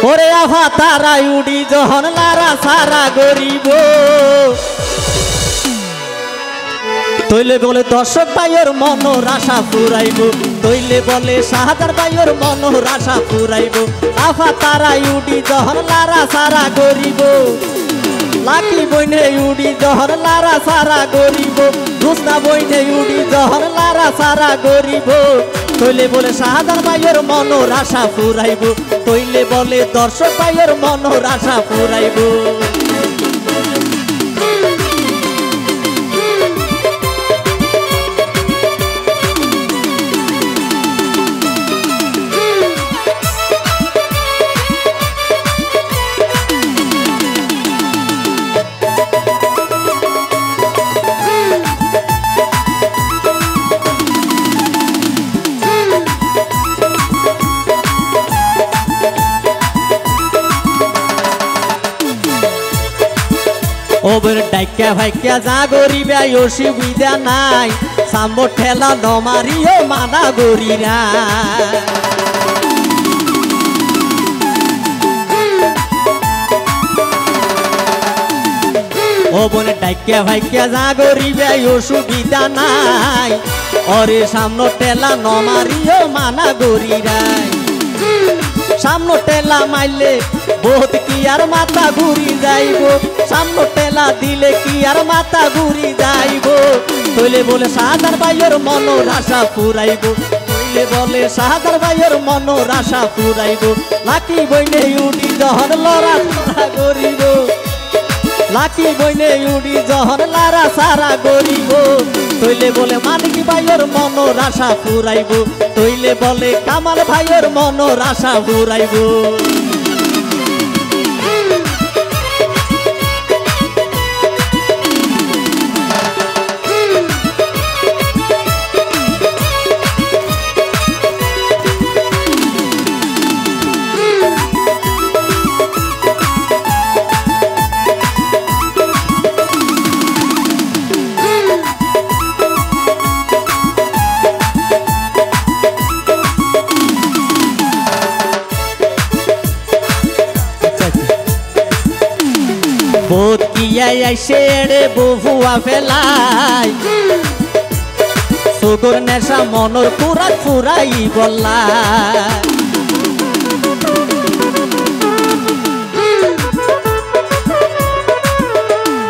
ওরে আভা তারা উড়ি যখন লারা সারা গরিব তৈলে বলে দর্শক ভাইয়ের মনোর আশা ফুরাইব তৈলে বলে শাহজার ভাইয়ের মনোর আশা ফুরাইব আভা তারা উড়ি যখন লারা সারা গরিব লাকি বইনে উড়ি যখন লারা সারা গরিব রুসনা বইনে উড়ি যখন লারা সারা গরিব তৈলে বলে শাহজার ভাইয়ের মনোর আশা ফুরাইব তৈলে বলে দর্শক ভাইয়ের মনোর আশা ফুরাইব ওবর ডাইকা ভাইকা যা গরিবা অসুবিধা নাই সাম্বর ঠেলা নমারিও মানা গরিরা ওবর ডাইকা ভাইকা যা গরিবা অসুবিধা নাই ওরে সামনে ঠেলা নমারিও মানা গরিরা সামনে ঠেলা মাইলে বহুত কি আর মাথা ঘুরি যাইব সামনে ঠেলা দিলে কি আর মাথা ঘুরি যাইব তৈলে বলে শাহজার ভাইয়ের মনোর আশা ফুরাইব তৈলে বলে শাহজার ভাইয়ের মনোর আশা ফুরাইব লাকি বইনে উড়ি যখন লড়া সারা গরিব লাকি বইনে উড়ি যখন লারা সারা গরিব তৈলে বলে মানিক ভাইয়ের মনোর আশা ফুরাইব তৈলে বলে কামাল ভাইয়ের মনোর আশা ফুরাইব বোধ কিয়া শেড়ে বহুয়া ফেলাই সুগর নেশা মনোর পুরা ফুরাই বললা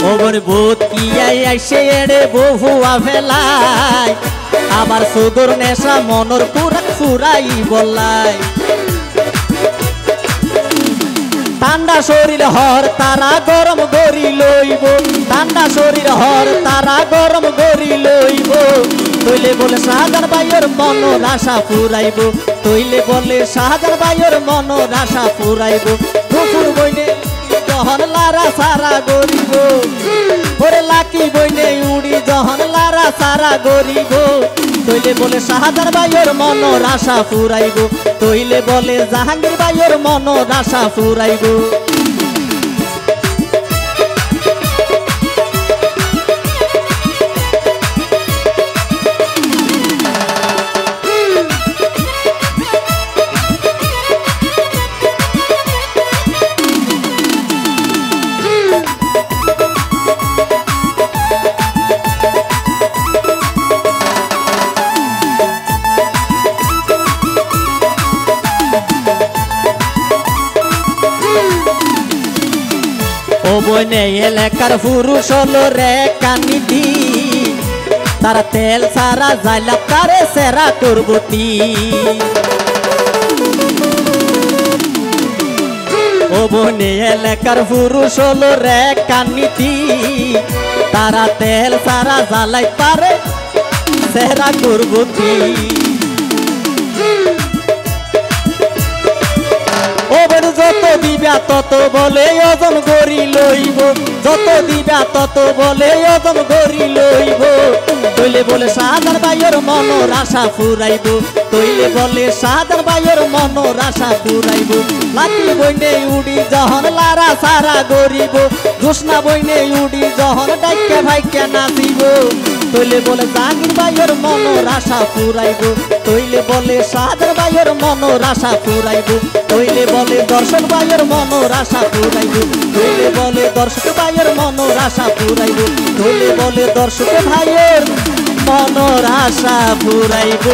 ওবর বোধ কিয়া শেড়ে বহুয়া ফেলাই আবার সুগর নেশা মনোর পুরা ফুরাই বললাই ঠান্ডা শরীর হর তারা গরম গরি লইব ঠান্ডা শরীর হর তারা গরম গরি লইব তৈলে বলে শাহজার ভাইয়ের মনোর আশা ফুরাইব তৈলে বলে শাহজার ভাইয়ের মনোর আশা ফুরাইব দুপুর বইনে যখন লারা সারা গরিব ওরে লাকি বইনে উড়ি যখন লারা সারা গরিব তৈলে বলে শাহজার ভাইয়ের মনোর আশা ফুরাইব তৈলে বলে জাহাঙ্গীর ভাইয়ের মনোর আশা ফুরাইব ও বনে এলাকার পুরুষ হলো রে কানিদি তারা তেল সারা জাইলা তারে সেরা করবতি ও বনে এলাকার পুরুষ হলো রে কানিদি তারা তেল সারা জ্বালাই পারে সেরা করবতি ওবের যত দিবা তত বলে ওজন গরি লইব যত দিবা তত বলে ওজন গরি লইব তৈলে বলে শাহজার ভাইয়ের মনোর আশা ফুরাইব তৈলে বলে শাহজার ভাইয়ের মনোর আশা ফুরাইব লাকি বইনে উড়ি যখন লারা সারা গরিব ঘোষণা বইনে উড়ি যখন ডাইকা ভাইকা নাচিব তৈলে বলে জাহাঙ্গীর ভাইয়ের মনের আশা ফুরাইব, তৈলে বলে সাদের ভাইয়ের মনের আশা ফুরাইব, তৈলে বলে দর্শক ভাইয়ের মনের আশা ফুরাইব, তৈলে বলে দর্শক ভাইয়ের মনের আশা ফুরাইব, তৈলে বলে দর্শক ভাইয়ের মনের আশা ফুরাইব।